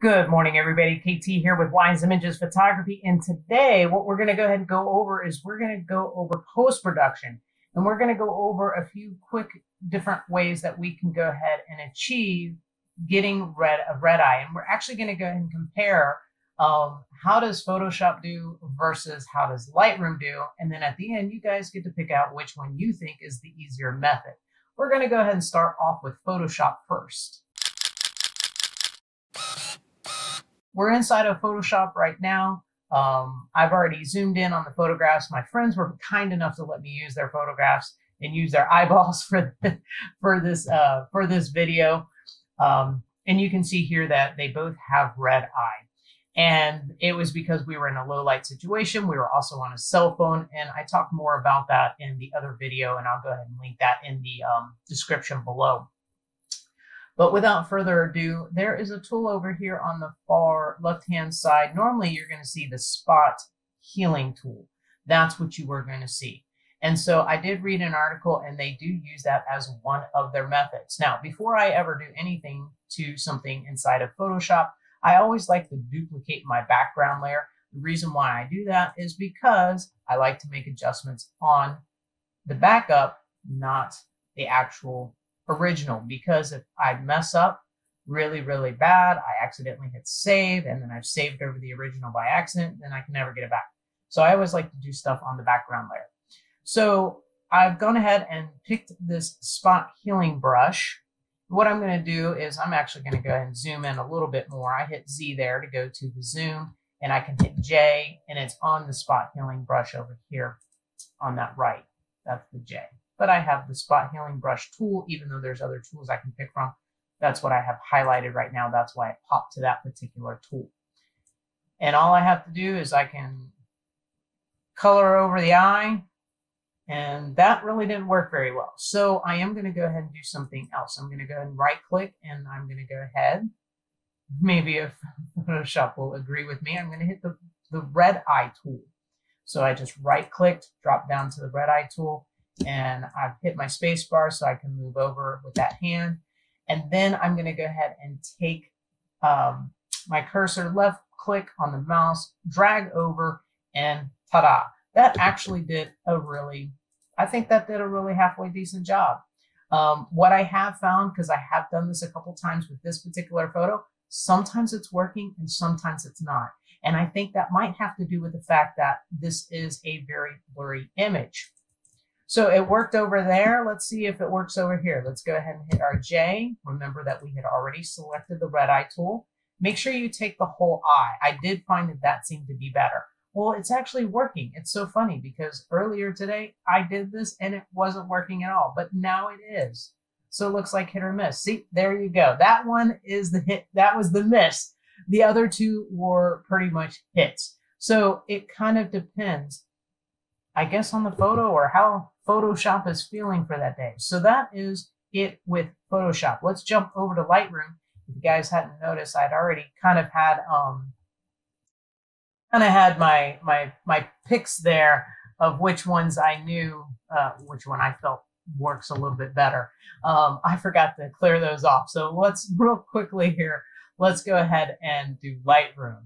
Good morning, everybody. KT here with Wines Images Photography. And today, what we're going to go ahead and go over is we're going to go over post-production. And we're going to go over a few quick different ways that we can go ahead and achieve getting a red eye. And we're actually going to go ahead and compare how does Photoshop do versus how does Lightroom do. And then at the end, you guys get to pick out which one you think is the easier method. We're going to go ahead and start off with Photoshop first. We're inside of Photoshop right now. I've already zoomed in on the photographs. My friends were kind enough to let me use their photographs and use their eyeballs for this video. And you can see here that they both have red eye. And it was because we were in a low light situation. We were also on a cell phone, and I talked more about that in the other video, and I'll go ahead and link that in the description below. But without further ado, there is a tool over here on the far left-hand side. Normally, you're going to see the spot healing tool. That's what you were going to see. And so I did read an article, and they do use that as one of their methods. Now, before I ever do anything to something inside of Photoshop, I always like to duplicate my background layer. The reason why I do that is because I like to make adjustments on the backup, not the actual original, because if I mess up really bad, I accidentally hit save and then I've saved over the original by accident, then I can never get it back. So I always like to do stuff on the background layer. So I've gone ahead and picked this spot healing brush. What I'm going to do is I'm actually going to go ahead and zoom in a little bit more. I hit Z there to go to the zoom, and I can hit J, and it's on the spot healing brush over here on that right. That's the J. But I have the spot healing brush tool, even though there's other tools I can pick from. That's what I have highlighted right now. That's why it popped to that particular tool. And all I have to do is I can color over the eye, and that really didn't work very well. So I am going to go ahead and do something else. I'm going to go ahead and right click, and I'm going to go ahead. Maybe if Photoshop will agree with me, I'm going to hit the red eye tool. So I just right clicked, drop down to the red eye tool, and I've hit my space bar so I can move over with that hand. And then I'm going to go ahead and take my cursor, left click on the mouse, drag over, and ta-da. That actually did I think that did a really halfway decent job. What I have found, because I have done this a couple times with this particular photo, sometimes it's working and sometimes it's not. And I think that might have to do with the fact that this is a very blurry image. So it worked over there. Let's see if it works over here. Let's go ahead and hit our J. Remember that we had already selected the red eye tool. Make sure you take the whole eye. I did find that that seemed to be better. Well, it's actually working. It's so funny because earlier today I did this and it wasn't working at all, but now it is. So it looks like hit or miss. See, there you go. That one is the hit. That was the miss. The other two were pretty much hits. So it kind of depends, I guess, on the photo or how Photoshop is feeling for that day. So that is it with Photoshop. Let's jump over to Lightroom. If you guys hadn't noticed, I'd already kind of had my picks there of which ones I knew, which one I felt works a little bit better. I forgot to clear those off. So let's real quickly here, let's go ahead and do Lightroom.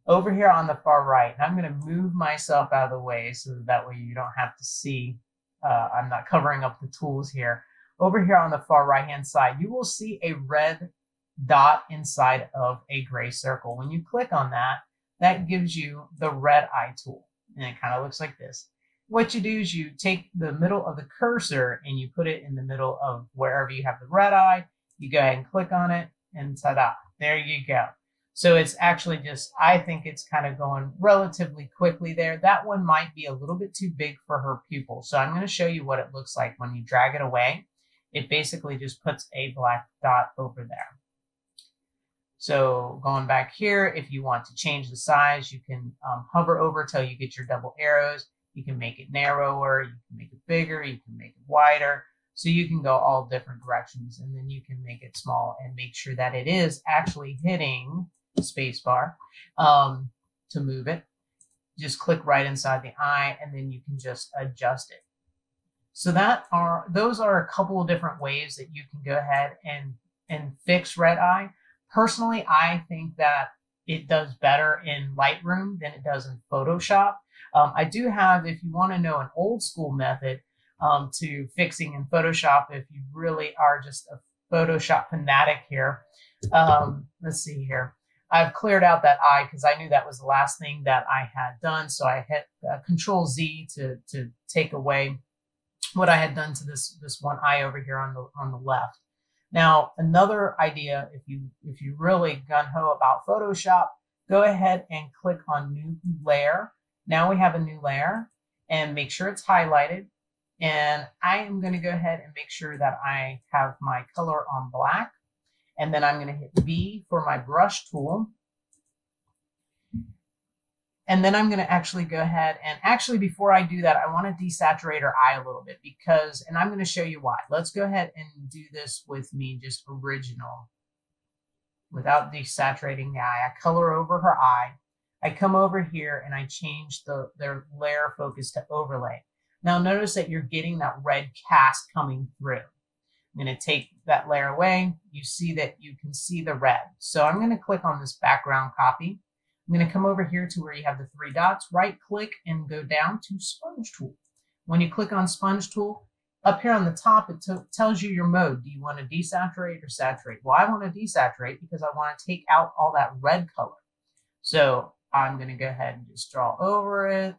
Over here on the far right, I'm going to move myself out of the way so that way you don't have to see, I'm not covering up the tools here. Over here on the far right hand side, you will see a red dot inside of a gray circle. When you click on that, that gives you the red eye tool, and it kind of looks like this. What you do is you take the middle of the cursor and you put it in the middle of wherever you have the red eye. You go ahead and click on it, and ta-da, there you go. So it's actually just, I think it's kind of going relatively quickly there. That one might be a little bit too big for her pupil. So I'm going to show you what it looks like when you drag it away. It basically just puts a black dot over there. So going back here, if you want to change the size, you can hover over till you get your double arrows. You can make it narrower, you can make it bigger, you can make it wider. So you can go all different directions, and then you can make it small and make sure that it is actually hitting spacebar to move it. Just click right inside the eye, and then you can just adjust it. So those are a couple of different ways that you can go ahead and fix red eye. Personally, I think that it does better in Lightroom than it does in Photoshop. I do have, if you want to know an old school method to fixing in Photoshop, if you really are just a Photoshop fanatic here, let's see here. I've cleared out that eye because I knew that was the last thing that I had done. So I hit Control Z to take away what I had done to this one eye over here on the left. Now, another idea, if you really gung-ho about Photoshop, go ahead and click on New Layer. Now we have a new layer, and make sure it's highlighted. And I am going to go ahead and make sure that I have my color on black. And then I'm going to hit V for my brush tool. And then I'm going to actually go ahead and actually, before I do that, I want to desaturate her eye a little bit because, and I'm going to show you why. Let's go ahead and do this with me, just original, without desaturating the eye. I color over her eye. I come over here and I change their layer focus to overlay. Now notice that you're getting that red cast coming through. I'm going to take that layer away. You see that you can see the red. So I'm going to click on this background copy. I'm going to come over here to where you have the three dots, right click and go down to Sponge Tool. When you click on Sponge Tool, up here on the top, it tells you your mode. Do you want to desaturate or saturate? Well, I want to desaturate because I want to take out all that red color. So I'm going to go ahead and just draw over it,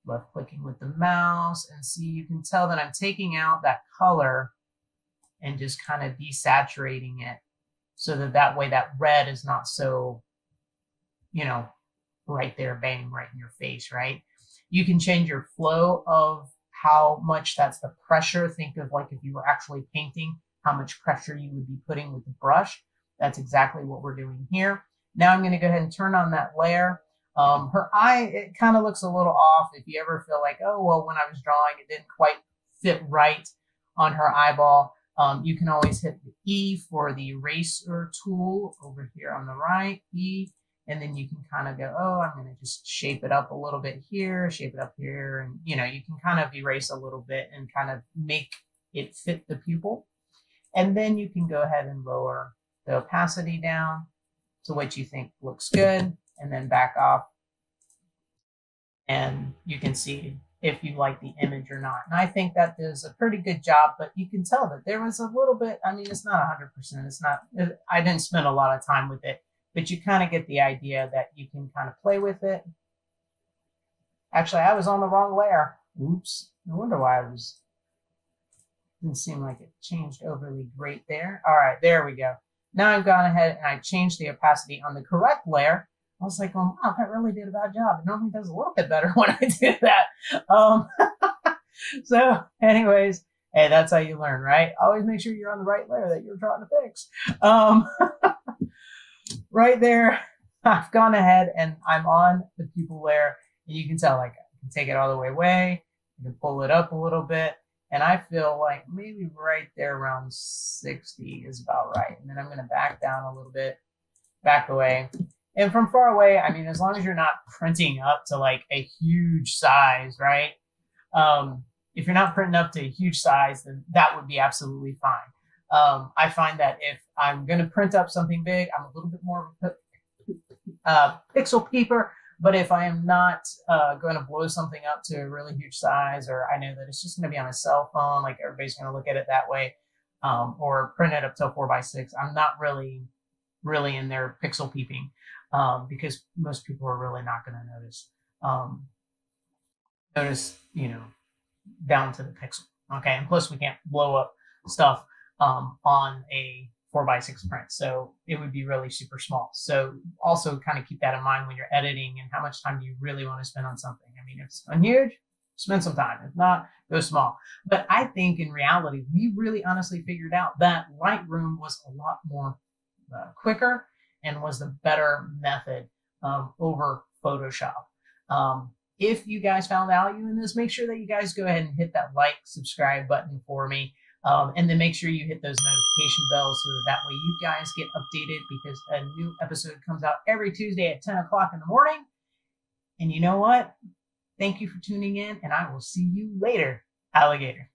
left clicking with the mouse, and see, you can tell that I'm taking out that color and just kind of desaturating it so that way that red is not so, you know, right there, bang, right in your face, right? You can change your flow of how much that's the pressure. Think of like if you were actually painting, how much pressure you would be putting with the brush. That's exactly what we're doing here. Now I'm going to go ahead and turn on that layer. Her eye, it kind of looks a little off. If you ever feel like, oh, well, when I was drawing, it didn't quite fit right on her eyeball, you can always hit the E for the eraser tool over here on the right, E, and then you can kind of go, oh, I'm going to just shape it up a little bit here, shape it up here, and you know, you can kind of erase a little bit and kind of make it fit the pupil. And then you can go ahead and lower the opacity down to what you think looks good, and then back off. And you can see if you like the image or not. And I think that does a pretty good job, but you can tell that there was a little bit, I mean, it's not 100%. It's not, I didn't spend a lot of time with it, but you kind of get the idea that you can kind of play with it. Actually, I was on the wrong layer. Oops. No wonder why didn't seem like it changed overly great there. All right, there we go. Now I've gone ahead and I changed the opacity on the correct layer. I was like, well, wow, that really did a bad job. It normally does a little bit better when I do that. So anyways, hey, that's how you learn, right? Always make sure you're on the right layer that you're trying to fix. Right there, I've gone ahead and I'm on the pupil layer, and you can tell, like, I can take it all the way away. I can pull it up a little bit. And I feel like maybe right there around 60 is about right. And then I'm going to back down a little bit, back away. And from far away, I mean, as long as you're not printing up to like a huge size, right? If you're not printing up to a huge size, then that would be absolutely fine. I find that if I'm going to print up something big, I'm a little bit more of a pixel peeper. But if I am not going to blow something up to a really huge size, or I know that it's just going to be on a cell phone, like everybody's going to look at it that way, or print it up to 4x6, I'm not really in there pixel peeping because most people are really not going to notice, you know, down to the pixel. Okay, and plus we can't blow up stuff on a 4x6 print, so it would be really super small. So also kind of keep that in mind when you're editing, and how much time do you really want to spend on something. I mean, if it's huge, spend some time. If not, go small. But I think in reality, we really honestly figured out that Lightroom was a lot more quicker and was the better method over Photoshop. If you guys found value in this, make sure that you guys go ahead and hit that like, subscribe button for me. And then make sure you hit those notification bells so that way you guys get updated, because a new episode comes out every Tuesday at 10 o'clock in the morning. And you know what? Thank you for tuning in, and I will see you later, alligator.